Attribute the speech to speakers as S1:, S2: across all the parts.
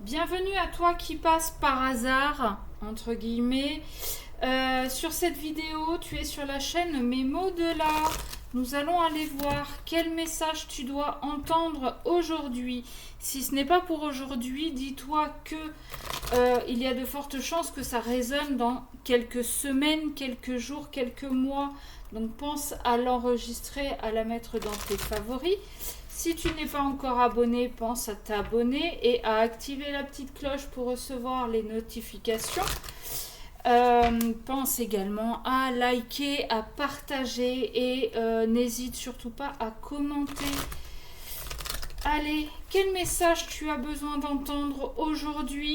S1: Bienvenue à toi qui passe par hasard, entre guillemets. Sur cette vidéo, tu es sur la chaîne Mes mots de l'art. Nous allons aller voir quel message tu dois entendre aujourd'hui. Si ce n'est pas pour aujourd'hui, dis-toi que il y a de fortes chances que ça résonne dans quelques semaines, quelques jours, quelques mois. Donc pense à l'enregistrer, à la mettre dans tes favoris. Si tu n'es pas encore abonné, pense à t'abonner et à activer la petite cloche pour recevoir les notifications. Pense également à liker, à partager et n'hésite surtout pas à commenter. Allez, quel message tu as besoin d'entendre aujourd'hui ?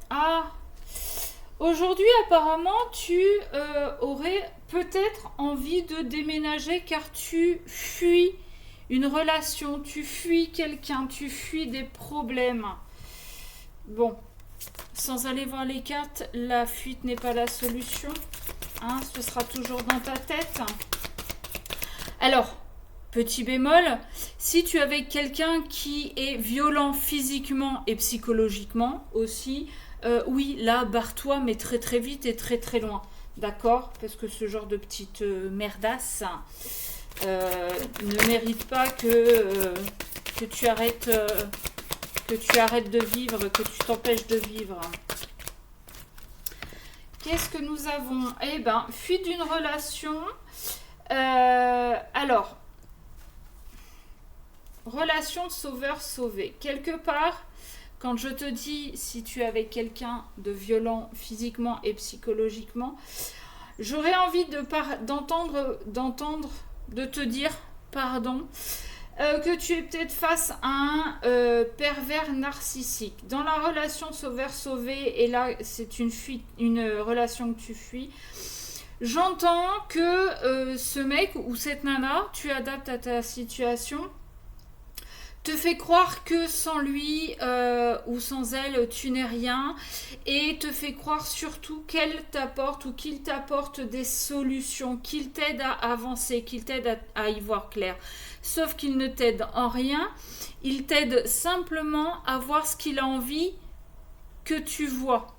S1: Ah, aujourd'hui apparemment tu aurais peut-être envie de déménager car tu fuis une relation, tu fuis quelqu'un, tu fuis des problèmes. Bon, sans aller voir les cartes, la fuite n'est pas la solution. Hein, ce sera toujours dans ta tête. Alors, petit bémol, si tu es avec quelqu'un qui est violent physiquement et psychologiquement aussi, oui, là, barre-toi, mais très très vite et très très loin. D'accord ? Parce que ce genre de petite merdasse ne mérite pas que tu arrêtes de vivre, que tu t'empêches de vivre. Qu'est-ce que nous avons ? Eh bien, fuite d'une relation. Alors, relation sauveur-sauvé. Quelque part, quand je te dis si tu es avec quelqu'un de violent physiquement et psychologiquement, j'aurais envie d'entendre, de te dire, pardon, que tu es peut-être face à un pervers narcissique. Dans la relation sauveur-sauvé, et là c'est une relation que tu fuis, j'entends que ce mec ou cette nana, tu adaptes à ta situation, te fait croire que sans lui ou sans elle, tu n'es rien et te fait croire surtout qu'elle t'apporte ou qu'il t'apporte des solutions, qu'il t'aide à avancer, qu'il t'aide à y voir clair. Sauf qu'il ne t'aide en rien, il t'aide simplement à voir ce qu'il a envie que tu vois.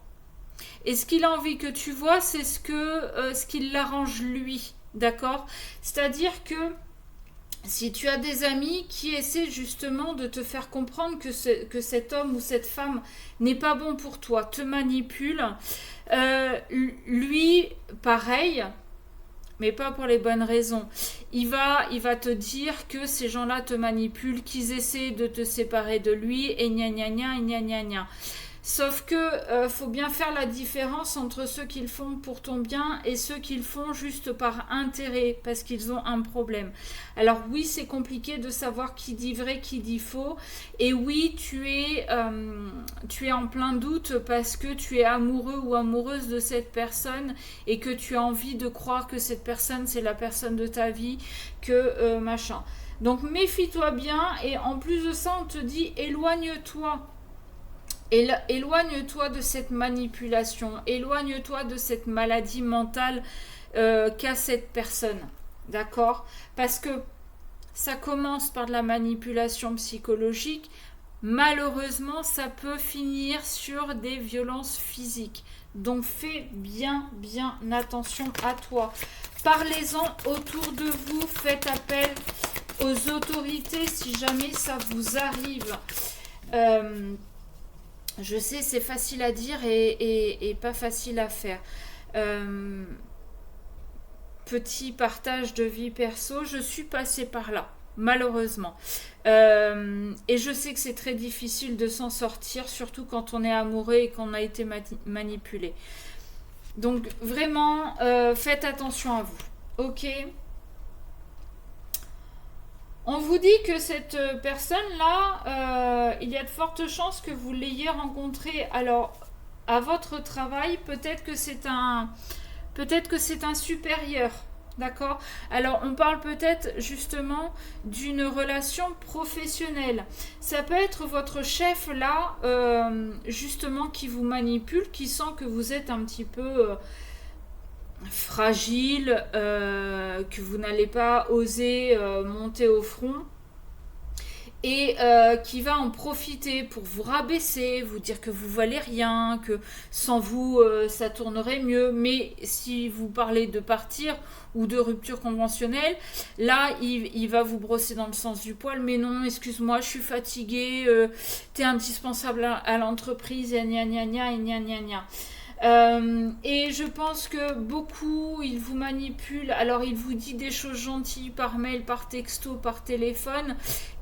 S1: Et ce qu'il a envie que tu vois, c'est ce qui l'arrange lui, d'accord ? C'est-à-dire que si tu as des amis qui essaient justement de te faire comprendre que cet homme ou cette femme n'est pas bon pour toi, te manipule, lui, pareil, mais pas pour les bonnes raisons. Il va te dire que ces gens-là te manipulent, qu'ils essaient de te séparer de lui, et gna gna gna, et gna gna gna. Sauf que faut bien faire la différence entre ceux qui le font pour ton bien et ceux qui le font juste par intérêt, parce qu'ils ont un problème. Alors oui, c'est compliqué de savoir qui dit vrai, qui dit faux. Et oui, tu es en plein doute parce que tu es amoureux ou amoureuse de cette personne et que tu as envie de croire que cette personne, c'est la personne de ta vie, que machin. Donc méfie-toi bien et en plus de ça, on te dit éloigne-toi. Éloigne-toi de cette manipulation, éloigne-toi de cette maladie mentale qu'a cette personne, d'accord ? Parce que ça commence par de la manipulation psychologique, malheureusement ça peut finir sur des violences physiques. Donc fais bien attention à toi. Parlez-en autour de vous, faites appel aux autorités si jamais ça vous arrive. Je sais, c'est facile à dire et pas facile à faire. Petit partage de vie perso, je suis passée par là, malheureusement. Et je sais que c'est très difficile de s'en sortir, surtout quand on est amoureux et qu'on a été manipulé. Donc vraiment, faites attention à vous. Ok ? On vous dit que cette personne-là, il y a de fortes chances que vous l'ayez rencontrée. Alors, à votre travail, peut-être que c'est un supérieur, d'accord ? Alors, on parle peut-être justement d'une relation professionnelle. Ça peut être votre chef là, justement, qui vous manipule, qui sent que vous êtes un petit peu fragile, que vous n'allez pas oser monter au front, et qui va en profiter pour vous rabaisser, vous dire que vous valez rien, que sans vous ça tournerait mieux. Mais si vous parlez de partir ou de rupture conventionnelle, là il va vous brosser dans le sens du poil. Mais non, excuse-moi, je suis fatiguée, t'es indispensable à l'entreprise, et gna gna gna et gna gna gna. Et je pense que beaucoup, il vous manipule. Alors, il vous dit des choses gentilles par mail, par texto, par téléphone.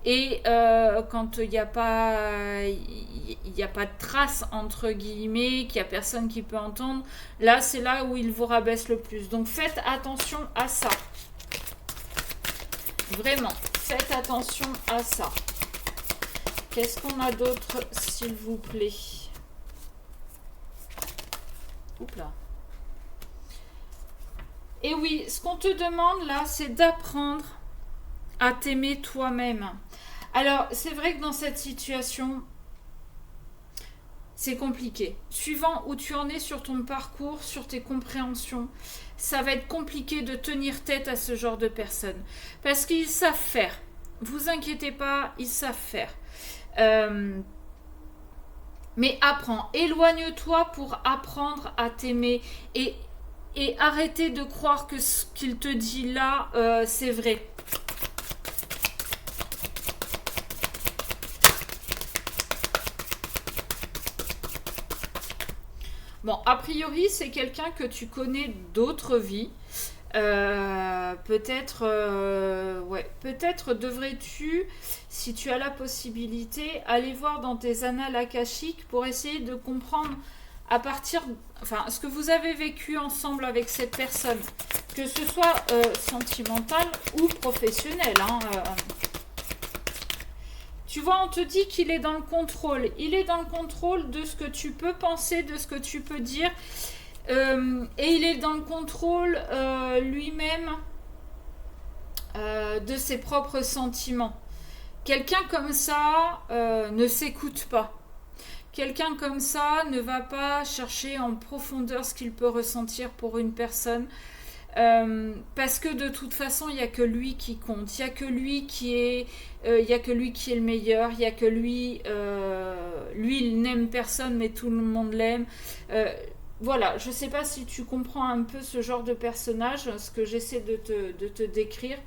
S1: Et quand il n'y a pas, de trace, entre guillemets, qu'il n'y a personne qui peut entendre, là, c'est là où il vous rabaisse le plus. Donc, faites attention à ça. Vraiment, faites attention à ça. Qu'est-ce qu'on a d'autre, s'il vous plaît ? Là. Et oui, ce qu'on te demande là, c'est d'apprendre à t'aimer toi-même. Alors, c'est vrai que dans cette situation, c'est compliqué. Suivant où tu en es sur ton parcours, sur tes compréhensions, ça va être compliqué de tenir tête à ce genre de personnes. Parce qu'ils savent faire. Vous inquiétez pas, ils savent faire. Mais apprends, éloigne-toi pour apprendre à t'aimer et arrêtez de croire que ce qu'il te dit là, c'est vrai. Bon, a priori, c'est quelqu'un que tu connais d'autres vies. Peut-être devrais-tu, si tu as la possibilité, aller voir dans tes annales akashiques pour essayer de comprendre à partir, ce que vous avez vécu ensemble avec cette personne, que ce soit sentimental ou professionnel. Tu vois, on te dit qu'il est dans le contrôle. Il est dans le contrôle de ce que tu peux penser, de ce que tu peux dire. Et il est dans le contrôle lui-même de ses propres sentiments. Quelqu'un comme ça ne s'écoute pas. Quelqu'un comme ça ne va pas chercher en profondeur ce qu'il peut ressentir pour une personne. Parce que de toute façon, il n'y a que lui qui compte. Il n'y a que lui qui est le meilleur. Il n'y a que lui. Lui, il n'aime personne, mais tout le monde l'aime. Voilà, je ne sais pas si tu comprends un peu ce genre de personnage, ce que j'essaie de te décrire.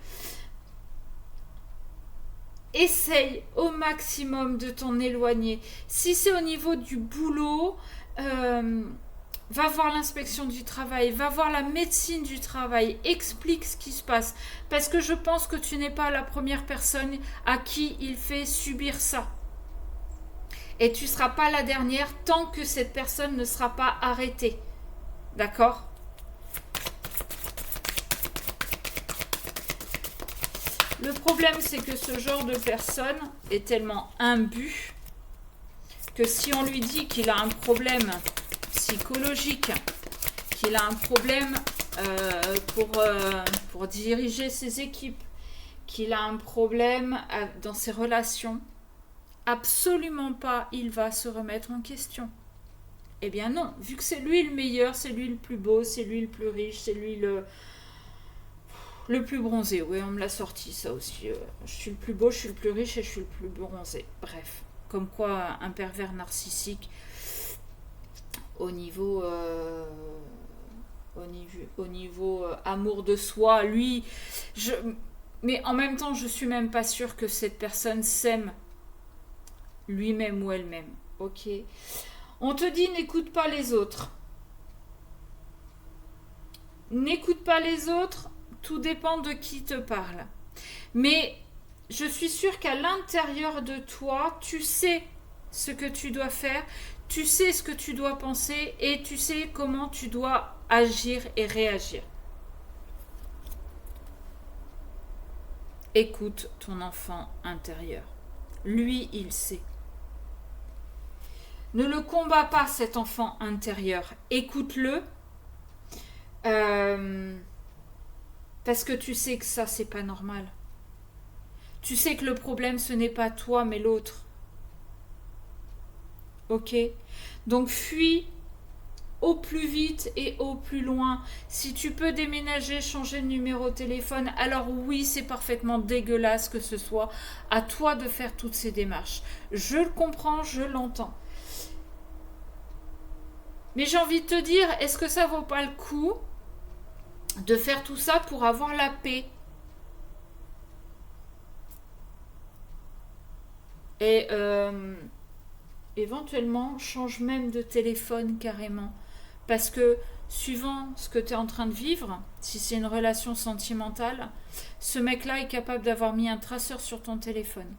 S1: Essaye au maximum de t'en éloigner. Si c'est au niveau du boulot, va voir l'inspection du travail, va voir la médecine du travail, explique ce qui se passe. Parce que je pense que tu n'es pas la première personne à qui il fait subir ça. Et tu ne seras pas la dernière tant que cette personne ne sera pas arrêtée. D'accord ? Le problème, c'est que ce genre de personne est tellement imbu que si on lui dit qu'il a un problème psychologique, qu'il a un problème pour diriger ses équipes, qu'il a un problème dans ses relations, absolument pas il va se remettre en question. Eh bien non, vu que c'est lui le meilleur, c'est lui le plus beau, c'est lui le plus riche, c'est lui le plus bronzé. Oui, on me l'a sorti ça aussi. Je suis le plus beau, je suis le plus riche et je suis le plus bronzé. Bref, comme quoi un pervers narcissique au niveau amour de soi, lui, mais en même temps, je suis même pas sûre que cette personne s'aime lui-même ou elle-même. Ok. On te dit n'écoute pas les autres. N'écoute pas les autres, tout dépend de qui te parle. Mais je suis sûre qu'à l'intérieur de toi, tu sais ce que tu dois faire, tu sais ce que tu dois penser et tu sais comment tu dois agir et réagir. Écoute ton enfant intérieur. Lui, il sait. Ne le combats pas, cet enfant intérieur. Écoute-le. Parce que tu sais que ça, c'est pas normal. Tu sais que le problème, ce n'est pas toi, mais l'autre. Ok ? Donc, fuis au plus vite et au plus loin. Si tu peux déménager, changer de numéro de téléphone, alors oui, c'est parfaitement dégueulasse que ce soit à toi de faire toutes ces démarches. Je le comprends, je l'entends. Mais j'ai envie de te dire, est-ce que ça vaut pas le coup de faire tout ça pour avoir la paix? Et éventuellement, change même de téléphone carrément. Parce que suivant ce que tu es en train de vivre, si c'est une relation sentimentale, ce mec-là est capable d'avoir mis un traceur sur ton téléphone.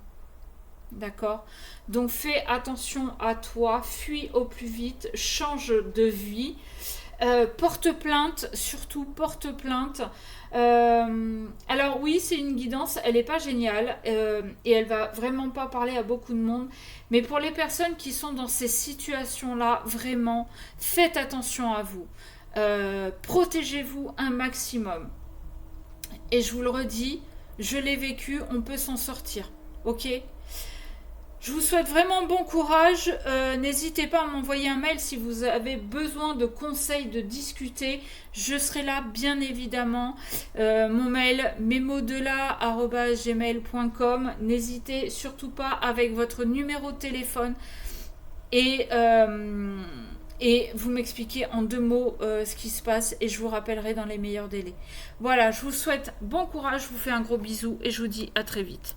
S1: D'accord? Donc fais attention à toi, fuis au plus vite, change de vie. Porte plainte, surtout porte plainte. Alors oui, c'est une guidance, elle n'est pas géniale et elle va vraiment pas parler à beaucoup de monde. Mais pour les personnes qui sont dans ces situations-là, vraiment, faites attention à vous. Protégez-vous un maximum. Et je vous le redis, je l'ai vécu, on peut s'en sortir. Ok? Je vous souhaite vraiment bon courage. N'hésitez pas à m'envoyer un mail si vous avez besoin de conseils, de discuter. Je serai là, bien évidemment. Mon mail memodela@gmail.com. N'hésitez surtout pas avec votre numéro de téléphone. Et vous m'expliquez en 2 mots ce qui se passe et je vous rappellerai dans les meilleurs délais. Voilà, je vous souhaite bon courage, je vous fais un gros bisou et je vous dis à très vite.